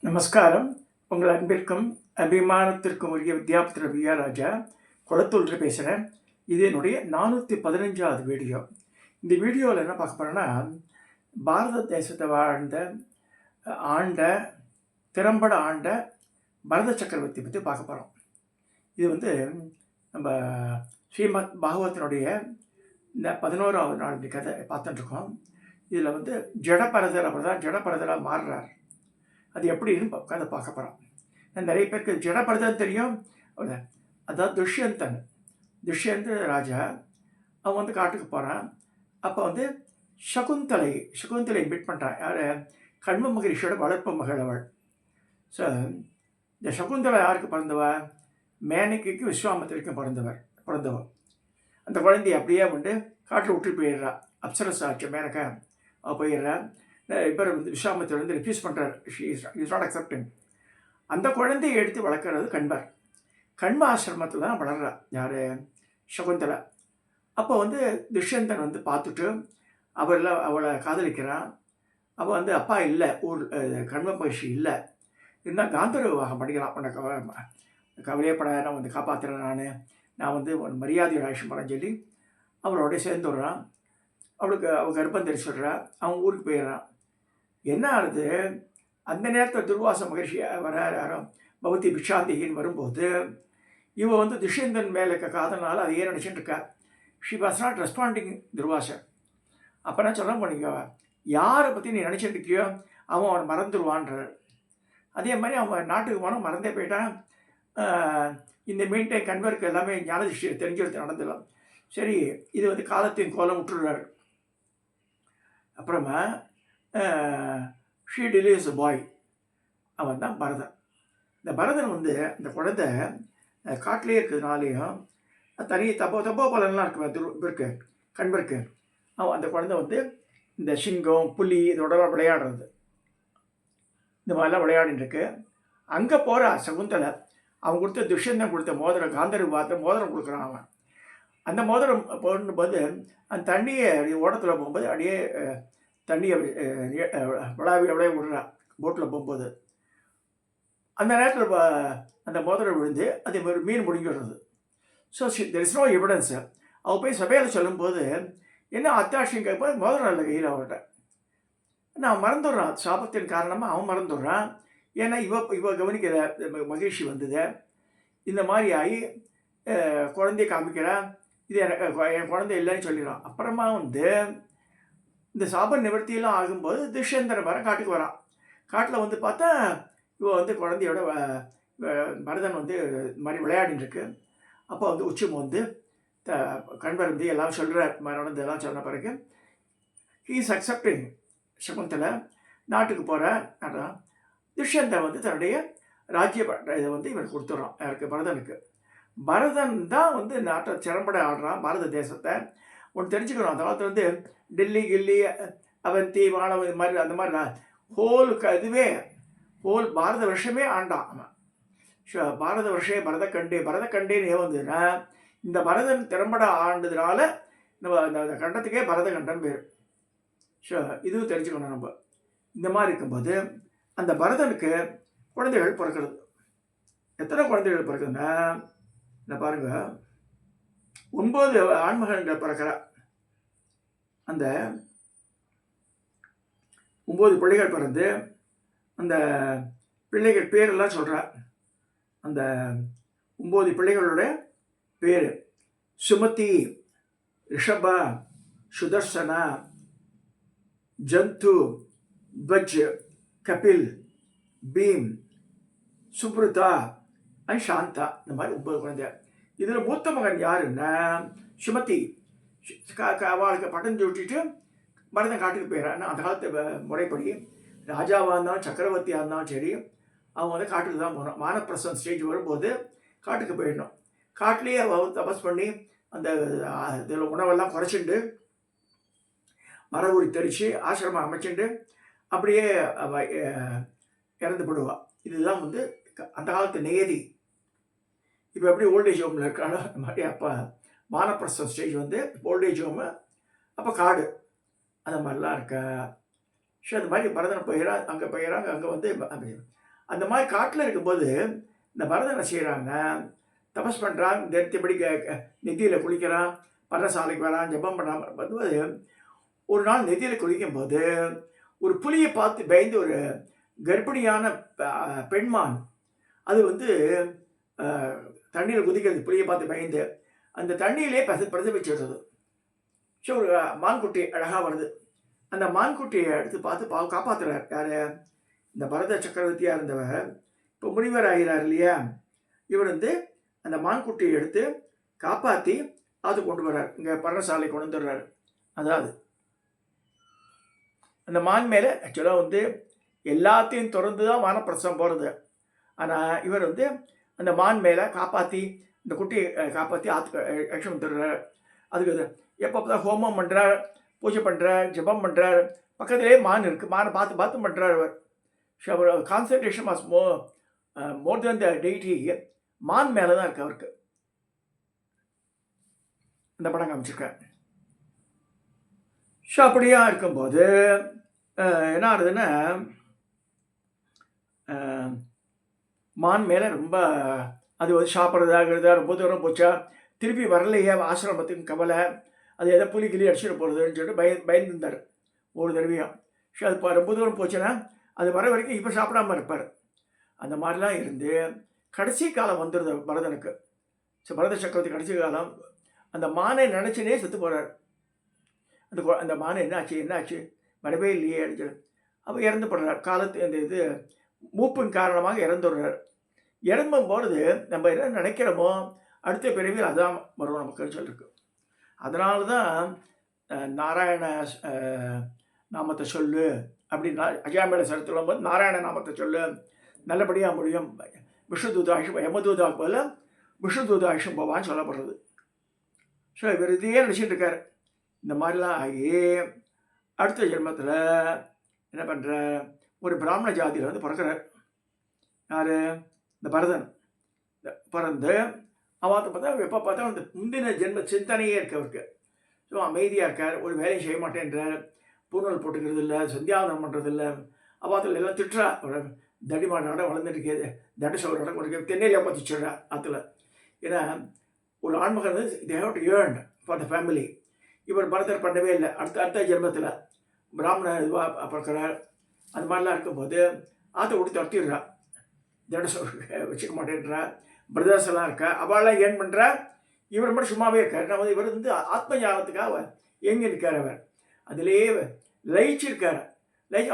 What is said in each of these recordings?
நமஸ்காரம். உங்கள் அன்பிற்கும் அபிமானத்திற்கும் உரிய வித்யாபுத்திர வியா ராஜா குளத்தூர்ல பேசுகிறேன். இது என்னுடைய 415வது வீடியோ. இந்த வீடியோவில் என்ன பார்க்க போகிறேன்னா, பாரத தேசத்தை திறம்பட ஆண்ட பரத சக்கரவர்த்தி பற்றி பார்க்க போகிறோம். இது நம்ம ஸ்ரீமத் பாகவத்தினுடைய இந்த 11வது நாள் கதை பார்த்துட்டுருக்கோம். இதில் ஜடபரதர் அவர் தான் ஜடபரதராக மாறுறார். அது எப்படின்னு அதை பார்க்க போகிறோம். நிறைய பேருக்கு ஜடபரதன் தெரியும். அதாவது துஷ்யந்த ராஜா அவன் காட்டுக்கு போகிறான். அப்போ சகுந்தலை மீட் பண்ணுறான். யார்? கண்ம மகரிஷியோட வளர்ப்பு மகள் அவள். ஸோ இந்த சகுந்தலை யாருக்கு பிறந்தவா? மேனகைக்கு விஸ்வாமித்திரிக்கும் பிறந்தவள். அந்த குழந்தைய அப்படியே காட்டில் விட்டு போயிடுறா. அப்சரசாட்சி மேனகா போயிடுறா. இப்போ விஸ்வாமித்திரர் ரிஃப்யூஸ் பண்ணுறார். Is not accepting. அந்த குழந்தையை எடுத்து வளர்க்குறது கண்ம ஆசிரமத்தில் தான் வளர்றா. யார்? சகுந்தலை. அப்போ துஷ்யந்தன் பார்த்துட்டு அவளை காதலிக்கிறான். அவள் அப்பா இல்லை, கண்ம மகிழ்ச்சி இல்லை, இருந்தால் காந்தர்வ விவாகம் பண்ணிக்கலாம், உன்னை கவலையப்படாத, நான் காப்பாற்றுறேன், நான் மரியாதையோட ஆயுஷம் பண்ண சொல்லி அவளோட சேர்ந்து விடுறான். அவள் கர்ப்பம் தெரிச்சுடுறா. அவன் ஊருக்கு போயிடுறான். என்ன ஆகுது? அந்த நேரத்தில் துர்வாச மகர்ஷி யாரோ பகவதி பிக்ஷாந்திகின்னு வரும்போது இவன் துஷ்யந்தன் மேலே காதனால அதையே நினச்சிட்டு இருக்கா. ஷி வாஸ் நாட் ரெஸ்பாண்டிங் துர்வாசர். அப்போ நான் சொல்ல போனீங்க, யாரை பற்றி நீ நினச்சிட்டு இருக்கியோ அவன் மறந்துடுவான்றார். அதே மாதிரி அவன் நாட்டுக்கு போனால் மறந்தே போயிட்டான். இந்த மீன்டைம் கன்வருக்கு எல்லாமே ஞான திருஷ்டியை தெரிஞ்சு நடந்துடலாம். சரி, இது காலத்தின் கோலம் விட்டுடுறாரு. அப்புறமா ஷீ டெலிவர்ஸ் அ பாய். அவன் தான் பரதன். இந்த பரதன் இந்த குழந்தை காட்டிலே இருக்கிறதுனாலேயும் தப்போ பலன்லாம் இருக்கு கண்பருக்கு. அவன் அந்த குழந்தை இந்த சிங்கம், புலி இதோடலாம் விளையாடுறது, இந்த மாதிரிலாம் விளையாடின்னு இருக்கு. அங்கே போகிற சகுந்தலை அவன் கொடுத்த துஷ்யந்தன் கொடுத்த மோதிரம், காந்தர்வ பார்த்து மோதிரம் கொடுக்குறான். அவன் அந்த மோதிரம் போடும்போது அந்த தண்ணியை ஓடத்தில் போகும்போது அப்படியே தண்ணியை விளையாட விடுறான். போட்டில் போகும்போது அந்த நேரத்தில் அந்த மோதிரம் விழுந்து அது ஒரு மீன் முடிங்கிடுறது. So there is no evidence. அவள் போய் சபையில் சொல்லும்போது என்ன அத்தாட்சியம் கேட்போது மோதிரம் இல்லை கையில் அவர்கிட்ட. நான் மறந்துடுறான். சாபத்தின் காரணமாக அவன் மறந்துடுறான். ஏன்னா இவ கவனிக்கிற மகிழ்ச்சி வந்தது. இந்த மாதிரி ஆகி குழந்தைய காமிக்கிறான். இது என் குழந்தை இல்லைன்னு சொல்லிடுறான். அப்புறமா இந்த சாப நிவர்த்தியெல்லாம் ஆகும்போது துஷ்யந்தன் காட்டுக்கு வரான். காட்டில் பார்த்தா இவன் குழந்தையோட பரதன் இந்த மாதிரி விளையாடின்னு இருக்கு. அப்போ உச்சி கண்வர் எல்லாம் சொல்கிறார். நடந்து எல்லாம் சொன்ன பிறகு ஹீ இஸ் அக்செப்டிங். சகுந்தலை நாட்டுக்கு போகிறார். துஷ்யந்தன் தன்னுடைய ராஜ்ய இதை இவன் கொடுத்துட்றான். யாருக்கு? பரதனுக்கு. பரதன் தான் நாட்டை சிறம்பட ஆடுறான் பாரத தேசத்தை. ஒன்று தெரிஞ்சுக்கணும், அந்த காலத்தில் டெல்லி கில்லி அவந்தி வானவ இது மாதிரி அந்த மாதிரி இதுவே ஹோல் பாரத வருஷமே ஆண்டான் அவன். பாரத வருஷே பரதக்கண்டேன்னு ஏன் இந்த பரதன் திறம்பட ஆண்டதுனால நம்ம அந்த கண்டத்துக்கே பரதகண்டன் பேர். ஸோ இதுவும் தெரிஞ்சுக்கணும் நம்ம. இந்த மாதிரி இருக்கும்போது அந்த பரதனுக்கு குழந்தைகள் பிறக்கிறது. எத்தனை குழந்தைகள் பிறக்குதுன்னா, இந்த பாருங்க, 9 ஆண்மகன்கள் பிறக்கிறா. அந்த 9 பிள்ளைகள் பிறந்து அந்த பிள்ளைகள் பேரெல்லாம் சொல்கிறா. அந்த 9 பிள்ளைகளோட பேர்: சுமதி, ரிஷபா, சுதர்சனா, ஜந்து, துவஜ், கபில், பீம், சுப்ருதா அண்ட் சாந்தா. இந்த மாதிரி 9 குழந்தை. இதில் மூத்த மகன் யாருன்னா சுமதி. அவளுக்கு பட்டம் சுட்டிட்டு பரதன் காட்டுக்கு போயிடறான். அந்த காலத்து முறைப்படி ராஜாவாக இருந்தாலும் சக்கரவர்த்தியாக இருந்தாலும் சரி, அவங்க காட்டுக்கு தான் போகணும். வானப்பிரசன் ஸ்டேஜ் வரும்போது காட்டுக்கு போயிடணும். காட்டிலேயே தபஸ் பண்ணி அந்த இதில் உணவெல்லாம் குறைச்சிண்டு மரபுரி தெரிச்சு ஆசிரமம் அமைச்சுண்டு அப்படியே இறந்து போடுவாள். இதுதான் அந்த காலத்து நியதி. இப்போ எப்படி ஓல்டேஜ் ஹோமில் இருக்கானோ அந்த மாதிரி அப்போ வானப்பிரசன் ஸ்டேஜ் ஓல்டேஜ் ஹோமு, அப்போ காடு, அந்த மாதிரிலாம் இருக்கா. ஸோ அந்த மாதிரி பரதனை போயிடறான். அங்கே போயிடறாங்க. அங்கே அந்த மாதிரி காட்டில் இருக்கும்போது இந்த பரதன் என்ன செய்கிறாங்க, தபஸ் பண்ணுறான், நிறுத்தியபடி நெத்தியில் குளிக்கிறான், பர்ணசாலைக்கு வரான், ஜபம் பண்ணாம பண்ணும்போது ஒரு நாள் நெத்தியில் குளிக்கும்போது ஒரு புலியை பார்த்து பயந்து ஒரு கர்ப்பிணியான பெண்மான் அது வந்து தண்ணீரை குதிக்கிறது, புலியை பார்த்து பயந்து அந்த தண்ணியிலே பிரசவிச்சிடுறது. ஸோ ஒரு மான்குட்டி அழகாக வருது. அந்த மான்குட்டியை எடுத்து பார்த்து காப்பாற்றுறார் யார், இந்த பரத சக்கரவர்த்தியாக இருந்தவர் இப்போ முனிவர் ஆகிறார் இல்லையா, இவர் வந்து அந்த மான்குட்டியை எடுத்து காப்பாற்றி அது கொண்டு வர்றார், இங்கே பர்ணசாலை கொண்டு வந்துடுறாரு. அதாவது அந்த மான் மேலே ஆக்சுவலாக வந்து எல்லாத்தையும் திறந்து தான் வானப்பிரசம் போகிறது. ஆனால் இவர் வந்து அந்த மான் மேலே காப்பாற்றி இந்த குட்டியை காப்பாற்றி ஆற்றுக்கு ஆக்ஷன் வந்துடுறார். அதுக்கு எப்போ தான் ஹோமம் பண்ணுறார், பூஜை பண்ணுறார், ஜபம் பண்ணுறார், பக்கத்துலேயே மான் இருக்குது, மானை பார்த்து பார்த்து பண்ணுறார் அவர். ஸோ அவர் concentration was more than the deity, மான் மேலே தான் இருக்குது அவருக்கு. இந்த படம் காமிச்சிருக்கேன். ஸோ அப்படியா இருக்கும்போது என்ன ஆகுதுன்னா, மான் மேலே ரொம்ப அது வந்து சாப்பிட்றதாகிறதா ரொம்ப தூரம் போச்சா, திருப்பி வரலையே ஆசிரமத்துக்கு கவலை, அது எதை புலி கிளி அடிச்சுட்டு போகிறதுன்னு சொல்லிட்டு பயந்துருந்தார் ஒரு தடவையும். ஸோ அது இப்போ ரொம்ப தூரம் போச்சுன்னா அது வர வரைக்கும் இப்போ சாப்பிடாமல் இருப்பார். அந்த மாதிரிலாம் இருந்து கடைசி காலம் வந்துடுது பரதனுக்கு. ஸோ பரத சக்கரவர்த்தி கடைசி காலம் அந்த மானை நினச்சினே செத்து போகிறார். அந்த மானை என்னாச்சு வரவே இல்லையே அப்படின்னு அப்போ இறந்து போடுறார். காலத்து இந்த இது மூப்பின் காரணமாக இறந்துடுறார். இறந்தும் பொழுது நம்ம என்ன நினைக்கிறோமோ அடுத்த பிறவியில் அதான் வரும் நமக்கு சொல்லிருக்கு. அதனால தான் நாராயண நாமத்தை சொல்லு அப்படின்னா அஜாமேல சரித்திரம் சொல்லும்போது நாராயண நாமத்தை சொல்லு நல்லபடியாக முடியும், விஷ்ணு தூதாயுஷம் யமதூதாக்கு போல விஷ்ணு தூதாயுஷம் போவான்னு சொல்லப்படுறது. ஸோ இவர் இதையே நினச்சிட்டு இருக்கார். இந்த மாதிரிலாம் ஆகி அடுத்த ஜென்மத்தில் என்ன பண்ணுற, ஒரு பிராமண ஜாதியில் வந்து பிறக்கிறார். யார், இந்த பரதன் பிறந்து அவத்தை பார்த்தா எப்போ பார்த்தா அந்த முந்தின ஜென்ம சிந்தனையே இருக்கு அவருக்கு. ஸோ அமைதியாக இருக்கார், ஒரு வேலையை செய்ய மாட்டேன்றார், பூனல் போட்டுக்கிறது இல்லை, சந்தியாவனம் பண்ணுறது இல்லை, அவாத்தில் எல்லாம் திட்டுறா, தடிமாட வளர்ந்துட்டு தட்ட சொல்கிற உனக்கு தென்னையிலே பார்த்துச்சுடுறா ஆற்றுல. ஏன்னா ஒரு ஆண்மகன் வந்து they have to earn for the family. இவர் பரதர் பண்ணவே இல்லை. அடுத்த ஜென்மத்தில் பிராமண இதுவாக பிறக்கிறார். அது மாதிரிலாம் இருக்கும்போது ஆற்றை விட்டு துரத்திடுறா, தட வச்சுக்க மாட்டேன்றா, பிரதர்ஸ் எல்லாம் இருக்கா, அவளாம் ஏன் பண்ணுறா, இவர் மட்டும் சும்மாவே இருக்கார். நம்ம இவர் வந்து ஆத்ம ஞானத்துக்காக எங்கே இருக்கார், அவர் அதிலேயே லயிச்சிருக்கார்.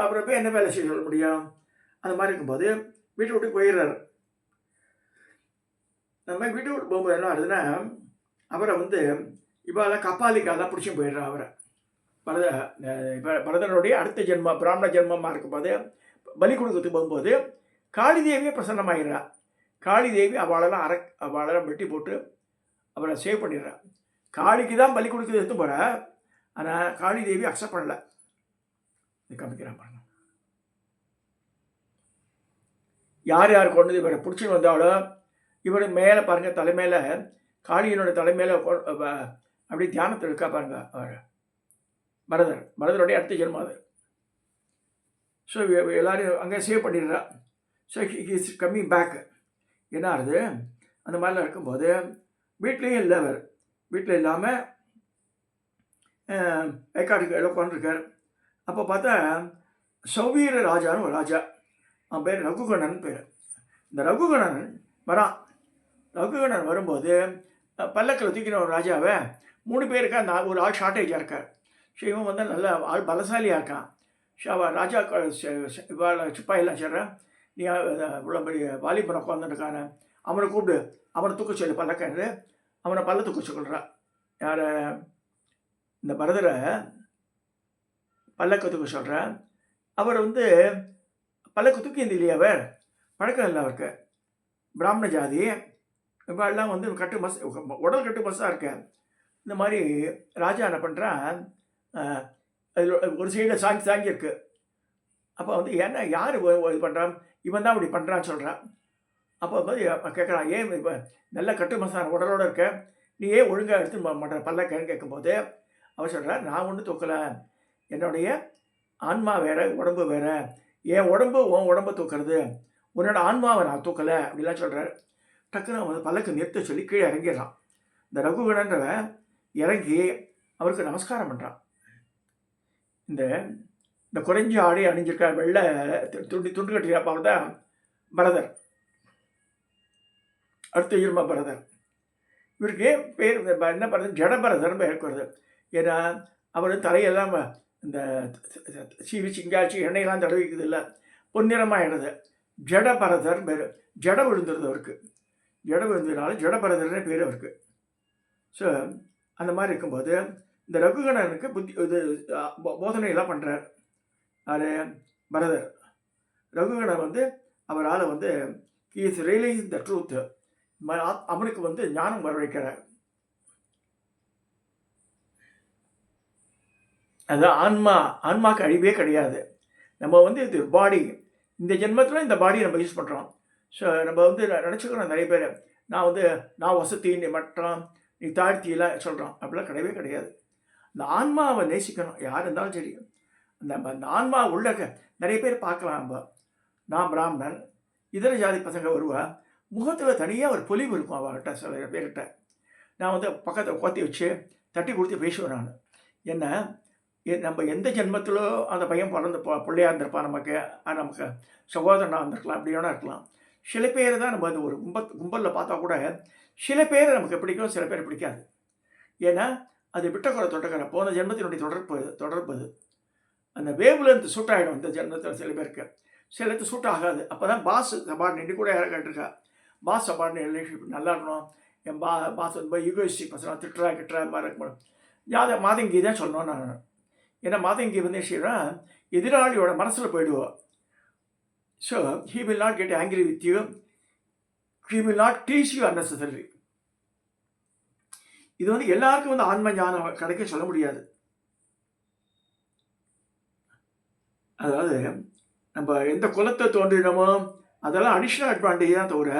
அப்புறம் போய் என்ன வேலை செய்ய சொல்ல முடியும். அந்த மாதிரி இருக்கும்போது வீட்டை விட்டு போயிடுறாரு. அந்த மாதிரி வீட்டை விட்டு போகும்போது என்ன ஆகுதுன்னா, அவரை வந்து இவாளெல்லாம் கப்பாலிக்காலாம் பிடிச்சும் போயிடுறா அவரை. பரதனுடைய அடுத்த ஜென்மம் பிராமண ஜென்மமாக இருக்கும்போது பலி கொடுக்கறதுக்கு போகும்போது காளி தேவியே பிரசன்னமாகிடுறா. காளி தேவி அவளெல்லாம் வெட்டி போட்டு அவரை சேவ் பண்ணிடுறா. காளிக்கு தான் பலி கொடுக்குறது எடுத்து போகிறா, ஆனால் காளி தேவி அக்செப்ட் பண்ணலை. இது காமிக்கிறான் பாருங்க. யார் யார் கொண்டு இவரை பிடிச்சின்னு வந்தாலும் இவர் மேலே பாருங்கள், தலைமையில் காளியினுடைய தலைமையில் அப்படி தியானத்தில் இருக்கா பாருங்க அவர் பரதனுடைய அடுத்த ஜென்மம் அது. ஸோ எல்லோரும் அங்கே சேவ் பண்ணிடுறா. So is coming back. என்ன ஆகுது, அந்த மாதிரிலாம் இருக்கும்போது வீட்லேயும் இல்லை, அவர் வீட்டில் இல்லாமல் ஏற்காட்டுக்கு எல்லாம் உட்காந்துருக்கார். அப்போ பார்த்தா சௌவீர ராஜான்னு ஒரு ராஜா, அவன் பேர் ரகுகணன் பேர். இந்த ரகுகணன் வரான். ரகுகணன் வரும்போது பல்லக்கில் தூக்கின ஒரு ராஜாவை 3 பேருக்கா ஒரு ஆள் ஷார்ட்டேஜாக இருக்கார். ஸோ இவன் வந்து நல்ல ஆள் பலசாலியாக இருக்கான். ஸோ அவன் ராஜா இவாள் சிப்பாயெல்லாம் சொல்கிறான், நீ இவ்வளோ பெரிய வாலிபனை உட்காந்துருக்கான அவனை கூப்பிடு, அவனை தூக்க சொல்லு பல்லக்கன்று, அவனை பல்ல தூக்க சொல்கிறான். யார், இந்த பரதரை பல்லக்க தூக்க சொல்கிறான். அவர் வந்து பல்லக்கு தூக்கி இந்த இல்லையா, அவர் பழக்கம் இல்லை அவருக்கு, பிராமண ஜாதி. இவாள்லாம் வந்து உடல் கட்டு மசாக இருக்க. இந்த மாதிரி ராஜா என்ன பண்ணுறான், ஒரு சைடில் சாங்கி இருக்கு. அப்போ வந்து என்ன யார் இது பண்ணுறான், இவன் தான் இப்படி பண்ணுறான்னு சொல்கிறான். அப்போ வந்து கேட்குறான், ஏன் இப்போ நல்ல கட்டு மசான உடலோடு இருக்க, நீ ஏன் ஒழுங்காக எடுத்து மாட்டேன் பல்லக்கன்னு கேட்கும்போது அவர் சொல்கிறார், நான் ஒன்றும் தூக்கலை, என்னுடைய ஆன்மா வேறு உடம்பு வேறு, என் உடம்பு உன் உடம்பை தூக்குறது, உன்னோட ஆன்மாவை நான் தூக்கலை அப்படிலாம் சொல்கிறார். டக்குன்னு அவன் பல்லக்கு நிறுத்த சொல்லி கீழே இறங்கிடுறான். இந்த ரகுகணன்றவன் இறங்கி அவருக்கு நமஸ்காரம் பண்ணுறான். இந்த இந்த குறைஞ்ச ஆடை அணிஞ்சிருக்க வெள்ளை துண்டு கட்டியிருப்பாங்க தான் பரதர், அடுத்த இரும பரதர். இவருக்கு பேர் என்ன பரதர், ஜடபரதர்னு பேர் வருது. ஏன்னா அவர் தலையெல்லாம் இந்த சீவி சிங்காச்சி எண்ணெயெல்லாம் தடவிக்குது இல்லை, பொன்னிறமாகிடுது. ஜடபரதர் பேர். ஜட விழுந்துருது அவருக்கு. ஜட விழுந்ததுனால ஜடபரதர்னே பேர் அவருக்கு. ஸோ அந்த மாதிரி இருக்கும்போது இந்த ரகுகணனுக்கு புத்தி இது போதனையெல்லாம் பண்ணுறார். அது பரதர். ரகுகணன் வந்து அவரால் வந்து he is realise the truth. அவனுக்கு வந்து ஞானம் வரவழைக்கிறார். அதுதான் ஆன்மாக்கு அழிவே கிடையாது. நம்ம வந்து இது பாடி, இந்த ஜென்மத்தில் இந்த பாடியை நம்ம யூஸ் பண்ணுறோம். ஸோ நம்ம வந்து நினச்சிக்கிறோம் நிறைய பேர், நான் வசதி, நீ மற்றம், நீ தாழ்த்தியெல்லாம் சொல்கிறோம். அப்படிலாம் கிடையவே கிடையாது. இந்த ஆன்மாவை நேசிக்கணும் யார் இருந்தாலும் சரி. அந்த ஆன்மா உள்ள நிறைய பேர் பார்க்கலாம். நான் பிராமணன், இதர ஜாதி பசங்க வருவா, முகத்தில் தனியாக ஒரு பொலிவு இருக்கும் அவர்கிட்ட. சில பேர்கிட்ட நான் வந்து பக்கத்தை உட்காத்தி வச்சு தட்டி கொடுத்து பேசுவேன். நான் என்ன நம்ம எந்த ஜென்மத்திலோ அந்த பையன் பிள்ளையாக இருந்திருப்பான், நமக்கு சகோதரனாக இருந்திருக்கலாம், அப்படி வேணா இருக்கலாம். சில பேர் தான் நம்ம அந்த ஒரு கும்பலில் பார்த்தா கூட சில பேர் நமக்கு பிடிக்கும், சில பேர் பிடிக்காது. ஏன்னா அது விட்டக்குறை தொட்டக்கரை, போன ஜென்மத்தினுடைய தொடர்பு அது. அந்த வேவ்லேருந்து சூட் ஆகிடும் இந்த ஜென்மத்தில் சில பேருக்கு, சிலருக்கு சூட் ஆகாது. அப்போ தான் பாஸ் சபார்டினேட் கூட யாரும் கேட்டிருக்கா, பாஸ் சபார்டினேட் ரிலேஷன்ஷிப் நல்லா இருக்கணும். என் பாஸ் ரொம்ப யூகோயிஸ்டிக் பசங்க கிட்டுற மாதிரி இருக்கணும். மாதங்கி தான் சொல்லணும் நான். ஏன்னா மாதங்கி வந்து எதிராளியோட மனசில் போயிடுவோம். So he will not get angry with you, he will not teach you unnecessary. இது வந்து எல்லாருக்கும் வந்து ஆன்ம ஞானம் கிடைக்க சொல்ல முடியாது. அதாவது நம்ம எந்த குலத்தை தோன்றினமோ அதெல்லாம் அடிஷ்னல் அட்வான்டேஜ் தான் தவிர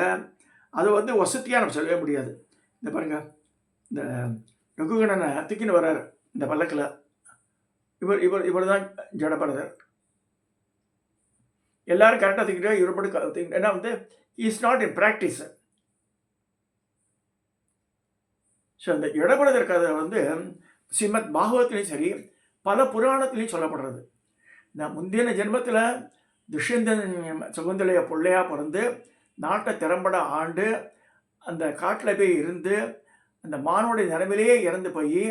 அதை வந்து வசதியாக நம்ம சொல்லவே முடியாது. இந்த பாருங்கள், இந்த ரகுகணனை தூக்கின்னு வர்றார் இந்த பல்லக்கில். இவர் தான் ஜடபரதர். எல்லாரும் கரெக்டாக தூக்கிட்டு இவர் மட்டும் ஏன்னா வந்து is not in practice. So அந்த ஜடபரதர் கதை வந்து ஸ்ரீமத் பாகவத்திலையும் சரி பல புராணத்திலையும் சொல்லப்படுறது. நான் முந்தின ஜென்மத்தில் துஷ்யந்தன் சகுந்தலைய பிள்ளையாக பிறந்து நாட்டை திறம்பட ஆண்டு அந்த காட்டில் போய் இருந்து அந்த மானுடைய நிலைமையிலேயே இறந்து போய்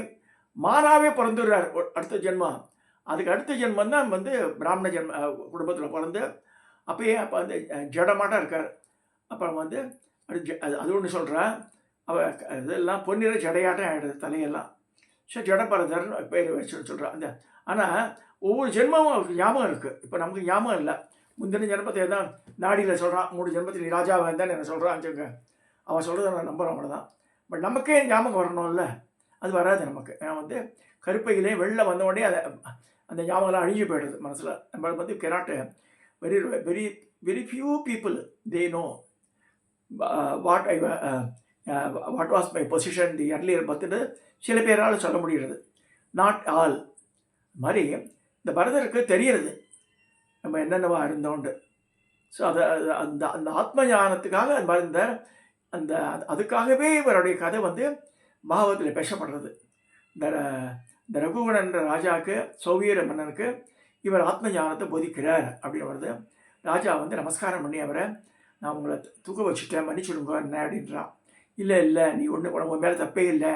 மானாவே பிறந்துடுறார் அடுத்த ஜென்மம். அதுக்கு அடுத்த ஜென்மம் தான் வந்து பிராமண குடும்பத்தில் பிறந்து அப்பயே அப்போ வந்து ஜடமாட்டாக இருக்கார். அப்புறம் வந்து அது ஒன்று சொல்கிறேன், இதெல்லாம் பொன்னிற ஜடையாட்டம் ஆகிடுது தலையெல்லாம். ஸோ ஜடபரதர் பேர் வச்சு சொல்கிறான். அந்த ஆனால் ஒவ்வொரு ஜென்மமும் அவருக்கு ஞாபகம் இருக்குது. இப்போ நமக்கு ஞாபகம் இல்லை. முந்தின ஜென்மத்தை தான் நாடியில் சொல்கிறான், 3 ஜென்மத்தில் நீ ராஜாவாக இருந்தால் என்ன சொல்கிறான் வச்சுக்க, அவன் சொல்கிறத நான் நம்புகிறேன், அவ்வளோதான். பட் நமக்கே ஞாபகம் வரணும்ல, அது வராது நமக்கு. ஏன்னா வந்து கருப்பையிலே வெளில வந்த உடனே அந்த ஞாபகம்லாம் அழிஞ்சு போய்டுது மனசில். நம்ம வந்து cannot very very very few people they know what was my position the earlier பர்த்னு சில பேரால் சொல்ல முடிகிறது, நாட் ஆல். மாதிரி இந்த பரதருக்கு தெரிகிறது நம்ம என்னென்னவா இருந்தோண்டு. ஸோ அந்த அந்த ஆத்ம ஞானத்துக்காக அது மறந்த அந்த அதுக்காகவே இவருடைய கதை வந்து பாகவத்தில் பேசப்படுறது. இந்த ரகுவணன்ற ராஜாவுக்கு, சௌவீர மன்னனுக்கு இவர் ஆத்ம ஞானத்தை போதிக்கிறார் அப்படின்னு வருது. ராஜா வந்து நமஸ்காரம் பண்ணி அவரை, நான் உங்களை தூக்க வச்சுட்டேன், மன்னிச்சுடுங்க என்ன அப்படின்றான். இல்லை நீ உன் மேலே தப்பே இல்லை,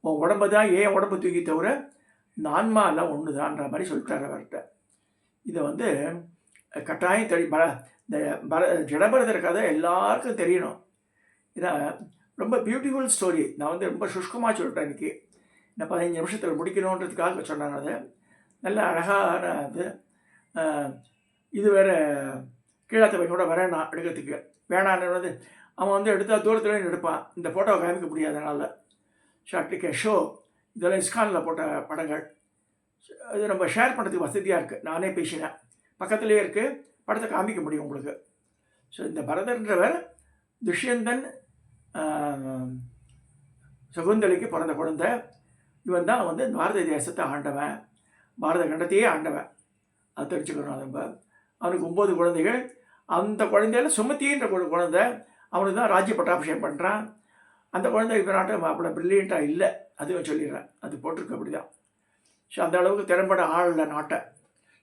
உன் உடம்பு தான் ஏன் உடம்பு தூக்கி தவிர இந்த ஆன்மா எல்லாம் ஒன்று தான்ற மாதிரி சொல்லிட்டார் அவர்கிட்ட. இதை வந்து கட்டாயம் இந்த ஜடபரதர் கதை எல்லாருக்கும் தெரியணும். ஏன்னா ரொம்ப பியூட்டிஃபுல் ஸ்டோரி. நான் வந்து ரொம்ப சுஷ்கமாக சொல்லிட்டேன் இன்றைக்கி. நான் 15 நிமிஷத்தில் முடிக்கணுன்றதுக்காக சொன்னாங்க. அது நல்ல அழகான அது. இது வேறு கீழாத்த பையனோட வரேன் நான் எடுக்கிறதுக்கு வேணான்னு வந்து அவன் வந்து எடுத்தால் தூரத்துலேயும் எடுப்பான். இந்த ஃபோட்டோவை காமிக்க முடியாதனால ஷார்ட்லிக்க ஷோ இதெல்லாம் இஸ்கானில் போட்ட படங்கள். இது நம்ம ஷேர் பண்ணுறதுக்கு வசதியாக இருக்குது. நானே பேசினேன், பக்கத்துலேயே இருக்குது, படத்தை காமிக்க முடியும் உங்களுக்கு. ஸோ இந்த பரதன்றவர் துஷ்யந்தன் சகுந்தலைக்கு பிறந்த குழந்தை. இவன் தான் வந்து பாரத தேசத்தை ஆண்டவன், பாரத கண்டத்தையே ஆண்டவன். அது தெரிஞ்சுக்கணும். நம்ம அவனுக்கு 9 குழந்தைகள். அந்த குழந்தையில சுமத்தின்ற ஒரு குழந்தை அவனுக்கு தான் ராஜ்ய பட்டாபிஷேகம் பண்ணுறான். அந்த குழந்தை இப்போ நாட்டம் அவ்வளோ ப்ரில்லியண்ட்டாக இல்லை, அதுவும் சொல்லிடுறேன். அது போட்டிருக்கு அப்படி தான். ஸோ அந்த அளவுக்கு திறம்பட ஆளல நாட்டை.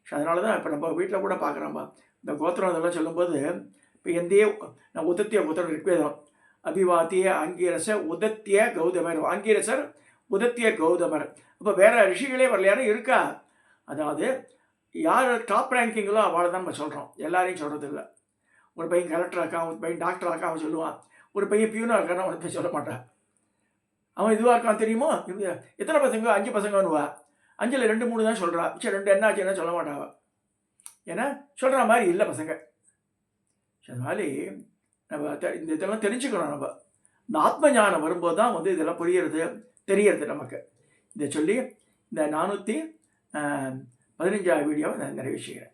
ஸோ அதனால தான் இப்போ நம்ம வீட்டில் கூட பார்க்குறோம்மா, இந்த கோத்திரம் இதெல்லாம் சொல்லும்போது இப்போ எந்தையே நான் உதத்திய கோத்திரம் ரிக்வேதம் அபிவாத்திய அங்கீரச உதத்திய கௌதமர், ஆங்கீரசர் உதத்திய கௌதமர். இப்போ வேற ரிஷிகளே வரலையானு இருக்கா? அதாவது யார் டாப் ரேங்கிங்களோ அவளை தான் நம்ம சொல்கிறோம், எல்லாரையும் சொல்கிறது இல்லை. ஒரு பையன் கலெக்டர் இருக்கான், ஒரு பையன் டாக்டர் இருக்கான் அவன் சொல்லுவான், ஒரு பையன் பியூனாக இருக்கான்னு அவனை போய் சொல்ல மாட்டான். அவன் இதுவாக இருக்கான் தெரியுமோ, எத்தனை பசங்க? 5 பசங்கன்னுவா. 5ல் 2 3 தான் சொல்கிறா. சரி 2 என்ன ஆச்சுன்னா சொல்ல மாட்டாவா. ஏன்னா சொல்கிற மாதிரி இல்லை பசங்க. அது மாதிரி நம்ம இந்த இதெல்லாம் தெரிஞ்சுக்கணும். நம்ம இந்த ஆத்ம ஞானம் வரும்போது தான் வந்து இதெல்லாம் புரியறது தெரியறது நமக்கு. இதை சொல்லி இந்த 415 வீடியோவை நான் நிறைவு செய்கிறேன்.